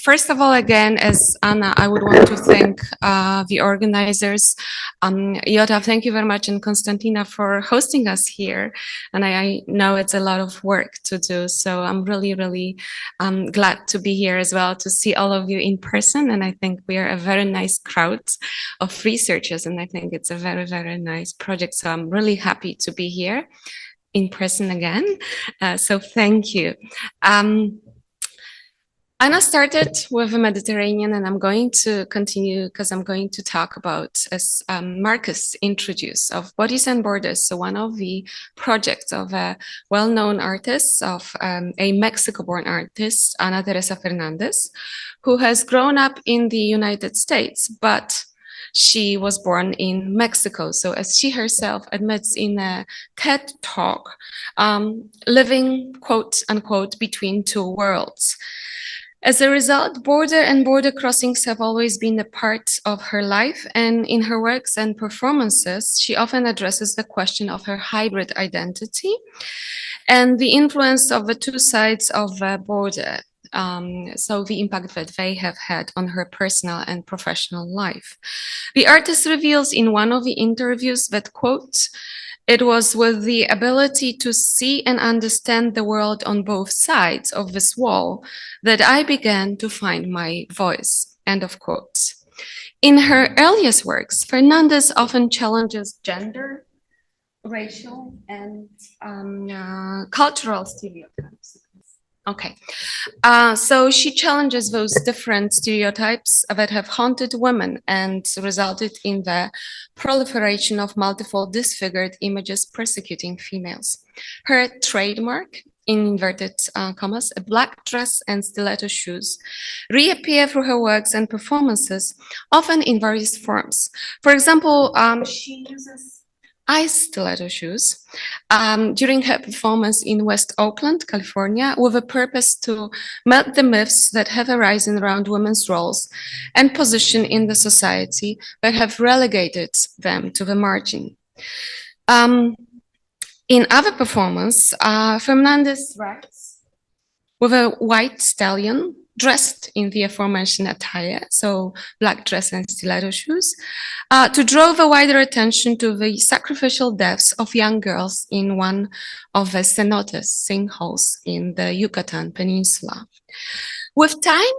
First of all, again, as Anna, I would want to thank the organizers. Jota, thank you very much, and Konstantina for hosting us here. And I know it's a lot of work to do, so I'm really, really glad to be here as well, to see all of you in person. And I think we are a very nice crowd of researchers, and I think it's a very, very nice project. So I'm really happy to be here in person again. So thank you. Anna started with the Mediterranean, and I'm going to continue because I'm going to talk about, as Marcus introduced, of Bodies and Borders. So one of the projects of a well-known artist, of a Mexico-born artist, Ana Teresa Fernández, who has grown up in the United States, but she was born in Mexico. So as she herself admits in a TED talk, living, quote unquote, between two worlds. As a result, border and border crossings have always been a part of her life, and in her works and performances, she often addresses the question of her hybrid identity and the influence of the two sides of the border. So the impact that they have had on her personal and professional life. The artist reveals in one of the interviews that, quote, "It was with the ability to see and understand the world on both sides of this wall that I began to find my voice," end of quote. In her earliest works, Fernández often challenges gender, racial, and cultural stereotypes. Okay, so she challenges those different stereotypes that have haunted women and resulted in the proliferation of multiple disfigured images persecuting females. Her trademark, in inverted commas, a black dress and stiletto shoes, reappear through her works and performances, often in various forms. For example, she uses ice stiletto shoes during her performance in West Oakland, California, with a purpose to melt the myths that have arisen around women's roles and position in the society that have relegated them to the margin. In other performance, Fernández rides with a white stallion dressed in the aforementioned attire, so black dress and stiletto shoes, to draw the wider attention to the sacrificial deaths of young girls in one of the cenotes, sinkholes in the Yucatan Peninsula. With time,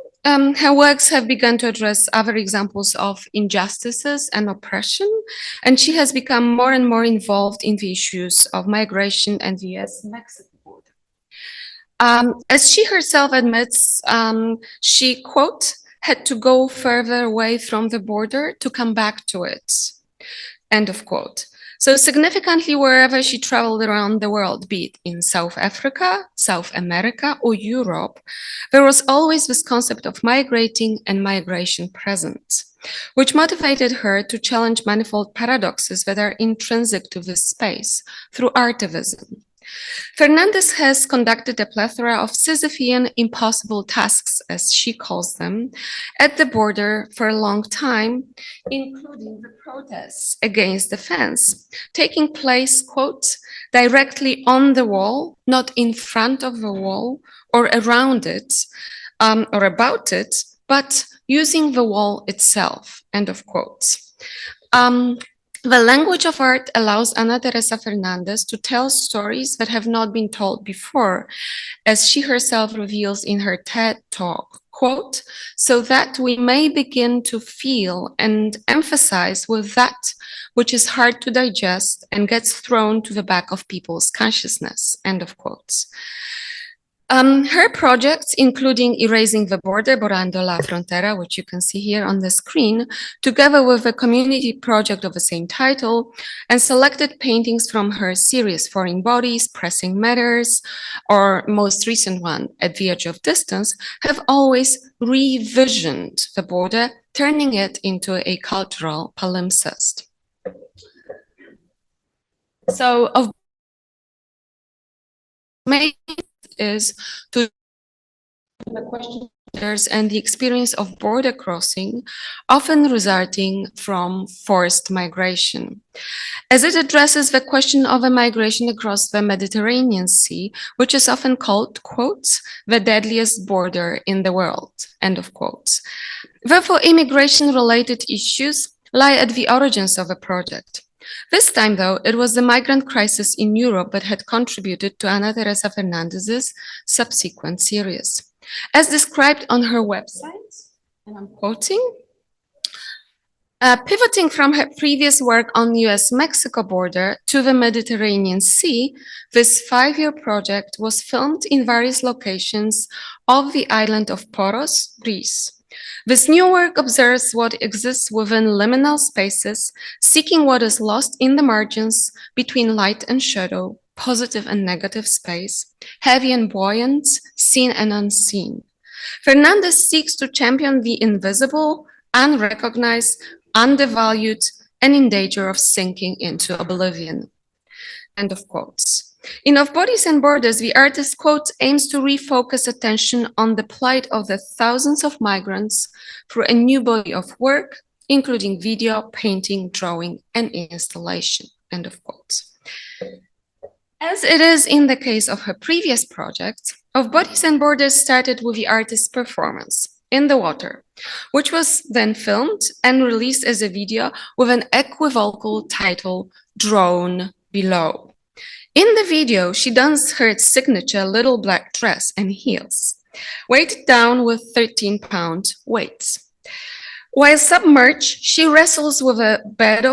her works have begun to address other examples of injustices and oppression, and she has become more and more involved in the issues of migration and the US-Mexico border. As she herself admits, she, quote, "had to go further away from the border to come back to it," end of quote. So significantly, wherever she traveled around the world, be it in South Africa, South America, or Europe, there was always this concept of migrating and migration present, which motivated her to challenge manifold paradoxes that are intrinsic to this space through artivism. Fernández has conducted a plethora of Sisyphean impossible tasks, as she calls them, at the border for a long time, including the protests against the fence, taking place, quote, "directly on the wall, not in front of the wall or around it or about it, but using the wall itself," end of quote. The language of art allows Ana Teresa Fernández to tell stories that have not been told before, as she herself reveals in her TED talk, quote, "so that we may begin to feel and emphasize with that which is hard to digest and gets thrown to the back of people's consciousness," end of quotes. Her projects, including Erasing the Border, Borrando la Frontera, which you can see here on the screen, together with a community project of the same title, and selected paintings from her series Foreign Bodies, Pressing Matters, or most recent one, At the Edge of Distance, have always revisioned the border, turning it into a cultural palimpsest. So, of main is to the question and the experience of border crossing, often resulting from forced migration, as it addresses the question of a migration across the Mediterranean Sea, which is often called, quotes, the deadliest border in the world, end of quotes. Therefore, immigration-related issues lie at the origins of the project. This time, though, it was the migrant crisis in Europe that had contributed to Ana Teresa Fernández's subsequent series. As described on her website, and I'm quoting, pivoting from her previous work on the US-Mexico border to the Mediterranean Sea, this 5-year project was filmed in various locations of the island of Poros, Greece. This new work observes what exists within liminal spaces, seeking what is lost in the margins between light and shadow, positive and negative space, heavy and buoyant, seen and unseen. Fernández seeks to champion the invisible, unrecognized, undervalued, and in danger of sinking into oblivion. End of quotes. In Of Bodies and Borders, the artist, quote, aims to refocus attention on the plight of the thousands of migrants through a new body of work, including video, painting, drawing, and installation, end of quotes. As it is in the case of her previous project, Of Bodies and Borders started with the artist's performance in the water, which was then filmed and released as a video with an equivocal title, Drone Below. In the video, she dons her signature little black dress and heels, weighted down with 13-pound weights. While submerged, she wrestles with a bed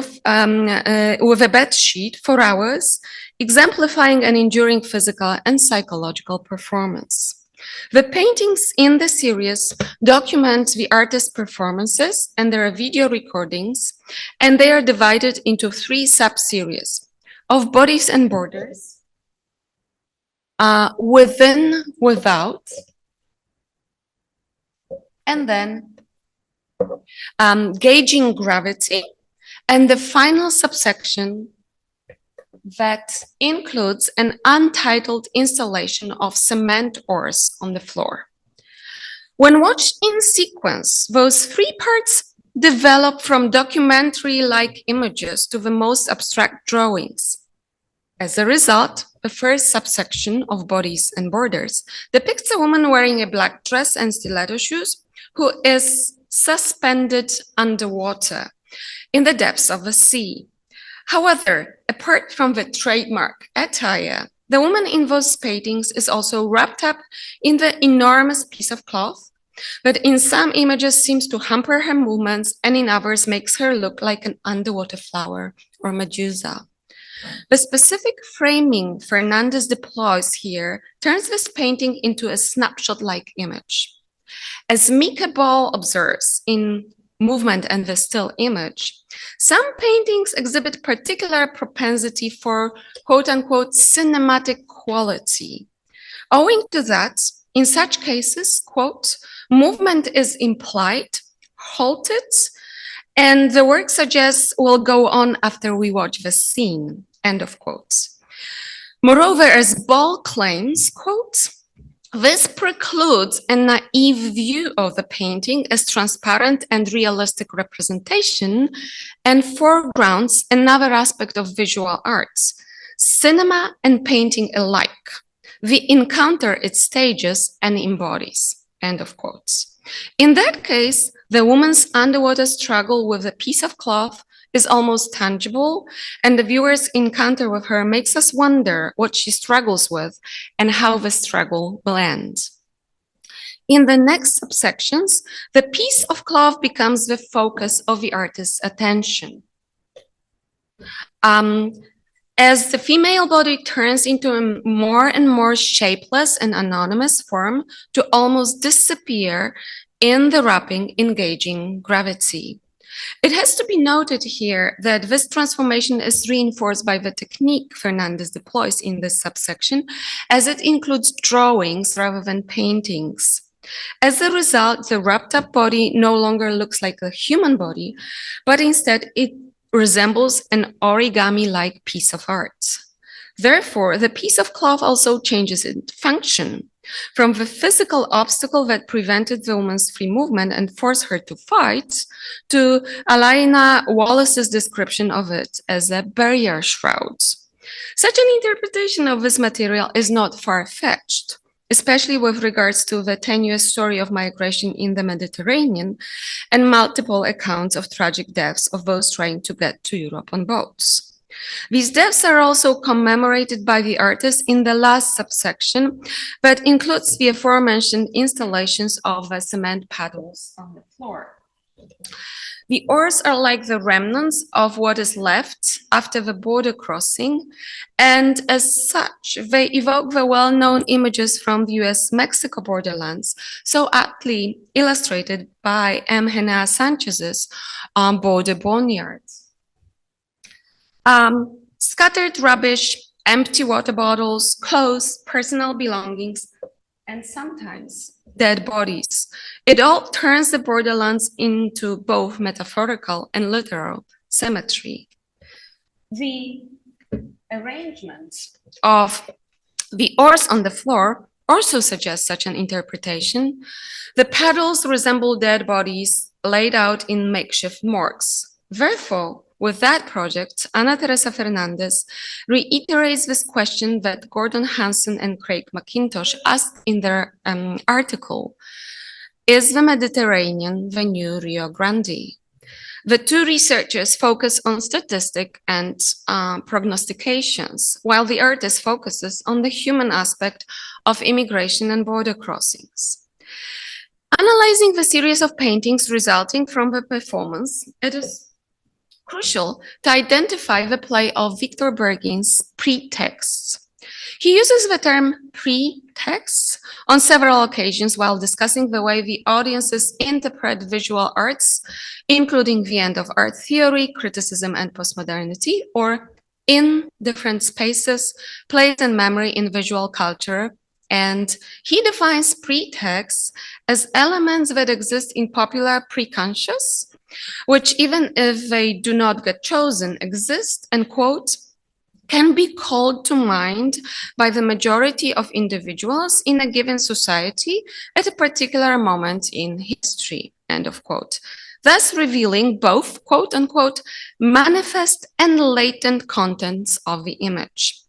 sheet for hours, exemplifying an enduring physical and psychological performance. The paintings in the series document the artist's performances, and there are video recordings, and they are divided into 3 sub-series: Of Bodies and Borders, Within, Without, and then Gauging Gravity, and the final subsection that includes an untitled installation of cement ores on the floor. When watched in sequence, those 3 parts develop from documentary-like images to the most abstract drawings. As a result, the first subsection of Bodies and Borders depicts a woman wearing a black dress and stiletto shoes who is suspended underwater in the depths of the sea. However, apart from the trademark attire, the woman in those paintings is also wrapped up in the enormous piece of cloth that in some images seems to hamper her movements and in others makes her look like an underwater flower or Medusa. The specific framing Fernández deploys here turns this painting into a snapshot-like image. As Mika Ball observes in Movement and the Still Image, some paintings exhibit particular propensity for quote-unquote cinematic quality. Owing to that, in such cases, quote, movement is implied, halted, and the work suggests will go on after we watch the scene, end of quotes. Moreover, as Ball claims, quote, this precludes a naive view of the painting as transparent and realistic representation and foregrounds another aspect of visual arts, cinema and painting alike. The encounter it stages and embodies, end of quotes. In that case, the woman's underwater struggle with a piece of cloth is almost tangible, and the viewer's encounter with her makes us wonder what she struggles with and how the struggle will end. In the next subsections, the piece of cloth becomes the focus of the artist's attention. As the female body turns into a more and more shapeless and anonymous form to almost disappear in the wrapping engaging gravity. It has to be noted here that this transformation is reinforced by the technique Fernández deploys in this subsection, as it includes drawings rather than paintings. As a result, the wrapped up body no longer looks like a human body, but instead it resembles an origami-like piece of art. Therefore, the piece of cloth also changes its function. from the physical obstacle that prevented the woman's free movement and forced her to fight, to Alaina Wallace's description of it as a barrier shroud. Such an interpretation of this material is not far-fetched, especially with regards to the tenuous story of migration in the Mediterranean and multiple accounts of tragic deaths of those trying to get to Europe on boats. These deaths are also commemorated by the artist in the last subsection, but includes the aforementioned installations of the cement paddles on the floor. The oars are like the remnants of what is left after the border crossing, and as such, they evoke the well-known images from the US-Mexico borderlands, so aptly illustrated by M. Henea Sanchez's border boneyards. Scattered rubbish, empty water bottles, clothes, personal belongings, and sometimes dead bodies. It all turns the borderlands into both metaphorical and literal cemetery. The arrangement of the oars on the floor also suggests such an interpretation. The paddles resemble dead bodies laid out in makeshift morgues. Therefore, with that project, Ana Teresa Fernández reiterates this question that Gordon Hanson and Craig McIntosh asked in their article: is the Mediterranean the new Rio Grande? The two researchers focus on statistic and prognostications, while the artist focuses on the human aspect of immigration and border crossings. Analyzing the series of paintings resulting from the performance, it is crucial to identify the play of Victor Bergin's pretexts. He uses the term pretext on several occasions while discussing the way the audiences interpret visual arts, including the end of art theory, criticism, and postmodernity, or in different spaces, place, and memory in visual culture. And he defines pretexts as elements that exist in popular preconscious, which, even if they do not get chosen, exist and, quote, can be called to mind by the majority of individuals in a given society at a particular moment in history, end of quote, thus revealing both, quote unquote, manifest and latent contents of the image.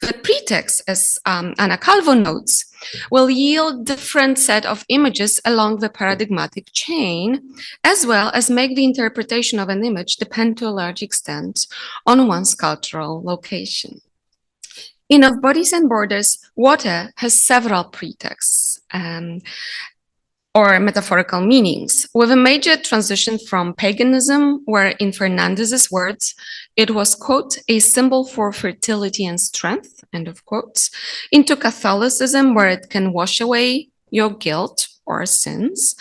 The pretext, as Ana Calvo notes, will yield different set of images along the paradigmatic chain, as well as make the interpretation of an image depend to a large extent on one's cultural location. In Of Bodies and Borders, water has several pretexts or metaphorical meanings, with a major transition from paganism, where in Fernández's words, it was, quote, a symbol for fertility and strength, end of quotes, into Catholicism, where it can wash away your guilt or sins,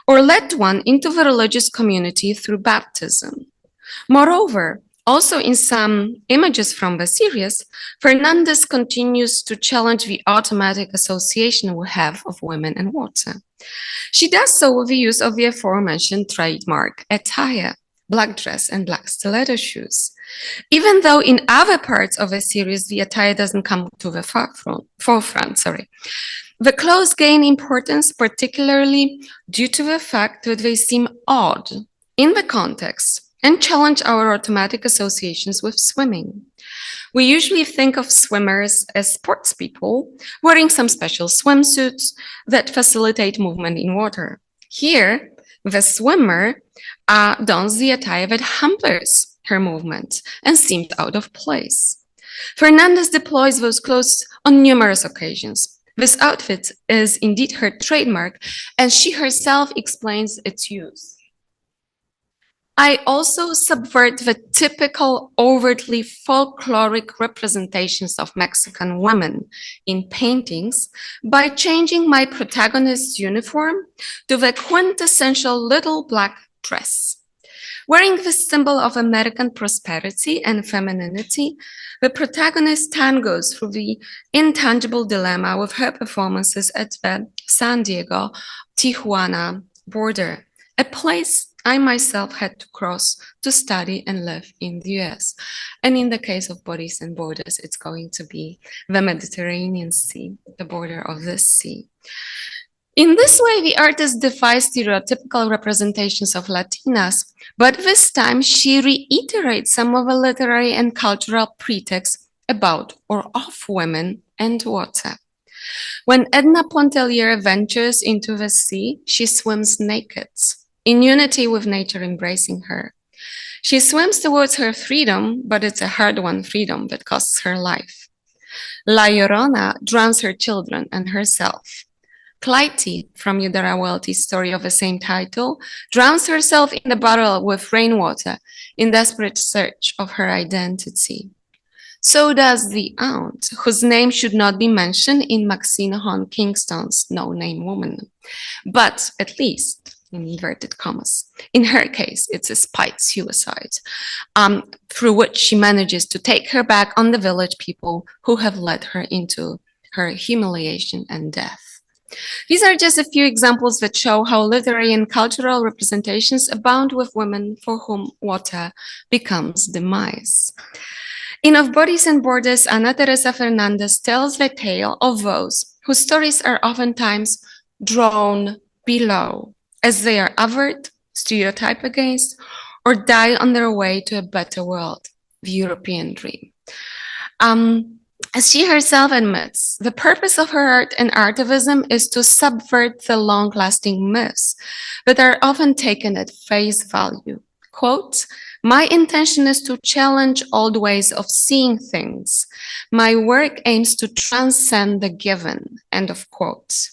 or let one into the religious community through baptism. Moreover, also in some images from the series, Fernández continues to challenge the automatic association we have of women and water. She does so with the use of the aforementioned trademark attire, black dress and black stiletto shoes. Even though in other parts of the series, the attire doesn't come to the forefront. The clothes gain importance, particularly due to the fact that they seem odd in the context and challenge our automatic associations with swimming. We usually think of swimmers as sports people wearing some special swimsuits that facilitate movement in water. Here, the swimmer dons the attire that hampers her movement and seems out of place. Fernández deploys those clothes on numerous occasions. This outfit is indeed her trademark, and she herself explains its use. I also subvert the typical overtly folkloric representations of Mexican women in paintings by changing my protagonist's uniform to the quintessential little black dress. Wearing the symbol of American prosperity and femininity, the protagonist tangos through the intangible dilemma with her performances at the San Diego-Tijuana border, a place I myself had to cross to study and live in the US. And in the case of Bodies and Borders, it's going to be the Mediterranean Sea, the border of this sea. In this way, the artist defies stereotypical representations of Latinas, but this time she reiterates some of the literary and cultural pretexts about or of women and water. When Edna Pontellier ventures into the sea, she swims naked, in unity with nature embracing her. She swims towards her freedom, but it's a hard-won freedom that costs her life. La Llorona drowns her children and herself. Clytie, from Eudora Welty's story of the same title, drowns herself in the bottle with rainwater in desperate search of her identity. So does the aunt, whose name should not be mentioned in Maxine Hon Kingston's No Name Woman. But at least, in inverted commas, in her case, it's a spite suicide, through which she manages to take her back on the village people who have led her into her humiliation and death. These are just a few examples that show how literary and cultural representations abound with women for whom water becomes demise. In Of Bodies and Borders, Ana Teresa Fernández tells the tale of those whose stories are oftentimes drawn below, as they are othered, stereotyped against, or die on their way to a better world, the European dream. As she herself admits, the purpose of her art and artivism is to subvert the long-lasting myths that are often taken at face value. Quote, "My intention is to challenge old ways of seeing things. My work aims to transcend the given," end of quote.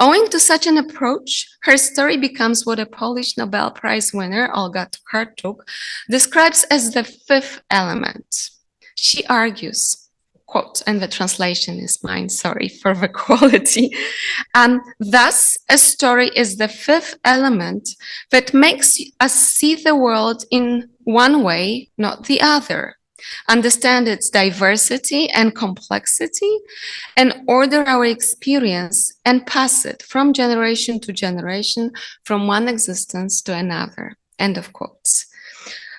Owing to such an approach, her story becomes what a Polish Nobel Prize winner, Olga Tokarczuk, describes as the fifth element. She argues, quote, and the translation is mine, sorry for the quality. Thus, a story is the fifth element that makes us see the world in one way, not the other, understand its diversity and complexity, and order our experience and pass it from generation to generation, from one existence to another, end of quotes.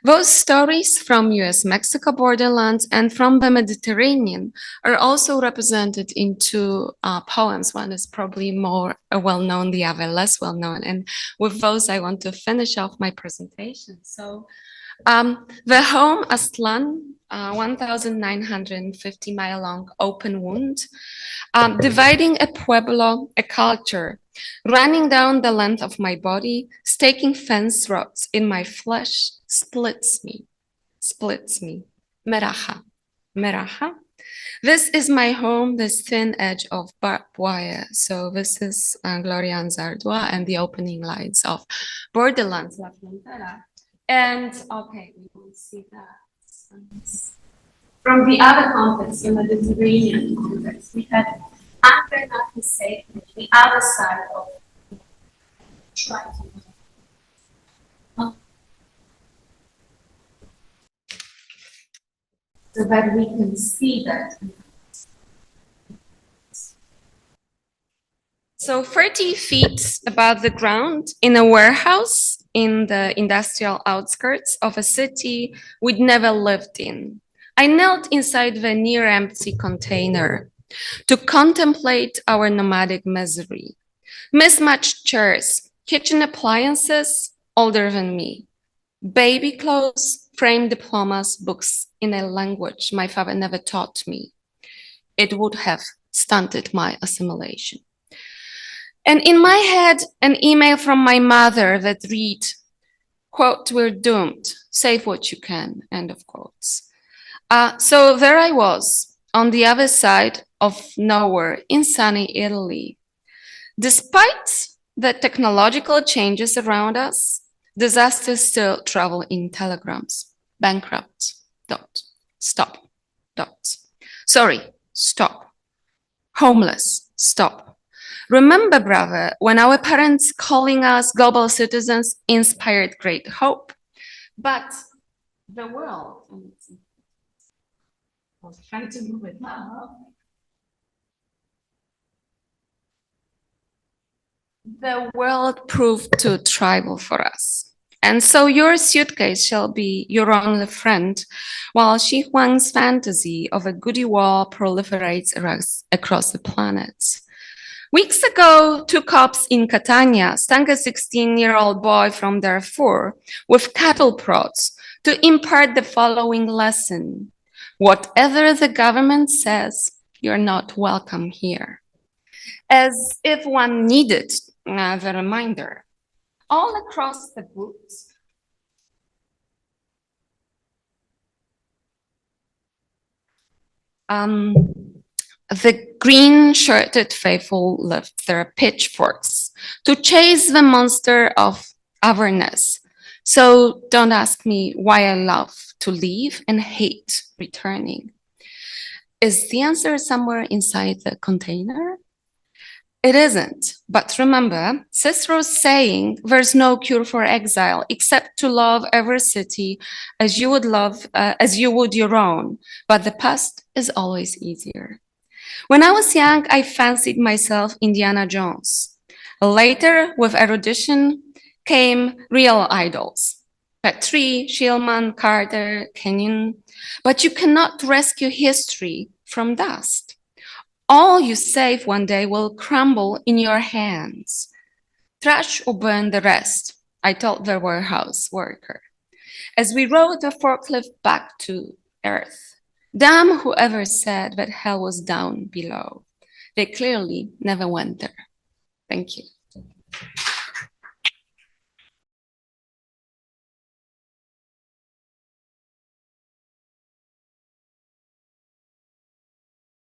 Those stories from US-Mexico borderlands and from the Mediterranean are also represented in two poems. One is probably more well-known, the other less well-known. And with those, I want to finish off my presentation. So the home Aztlán, 1,950-mile-long open wound, dividing a pueblo, a culture, running down the length of my body, staking fence rods in my flesh, splits me. Meraja, meraja. This is my home, this thin edge of barbed wire. So this is Gloria Anzaldúa and the opening lines of Borderlands, La Frontera. And okay, we will see that. From the other context, the Mediterranean context, we had Antoszek who said the other side of Triton. So that we can see that. So 30 feet above the ground in a warehouse in the industrial outskirts of a city we'd never lived in, I knelt inside the near-empty container to contemplate our nomadic misery. Mismatched chairs, kitchen appliances, older than me, baby clothes, framed diplomas, books in a language my father never taught me. It would have stunted my assimilation. And in my head, an email from my mother that read, quote, "We're doomed, save what you can," end of quotes. So there I was, on the other side of nowhere in sunny Italy. Despite the technological changes around us, disasters still travel in telegrams. Bankrupt, dot, stop, dot. Sorry, stop. Homeless, stop. Remember, brother, when our parents calling us global citizens inspired great hope. But the world, I'll try to move it now. The world proved too tribal for us. And so your suitcase shall be your only friend, while Xi Huang's fantasy of a goodie wall proliferates across the planets. Weeks ago, two cops in Catania stung a 16-year-old boy from Darfur with cattle prods to impart the following lesson. Whatever the government says, you're not welcome here. As if one needed the reminder. All across the books, the green-shirted faithful left their pitchforks to chase the monster of avernus. So don't ask me why I love to leave and hate returning. Is the answer somewhere inside the container? It isn't, but remember Cicero's saying, there's no cure for exile except to love every city as you would your own, but the past is always easier. When I was young, I fancied myself Indiana Jones. Later, with erudition, came real idols. Petrie, Shillman, Carter, Kenyon. But you cannot rescue history from dust. All you save one day will crumble in your hands. Trash or burn the rest, I told the warehouse worker, as we rode the forklift back to earth. Damn whoever said that hell was down below. They clearly never went there. Thank you.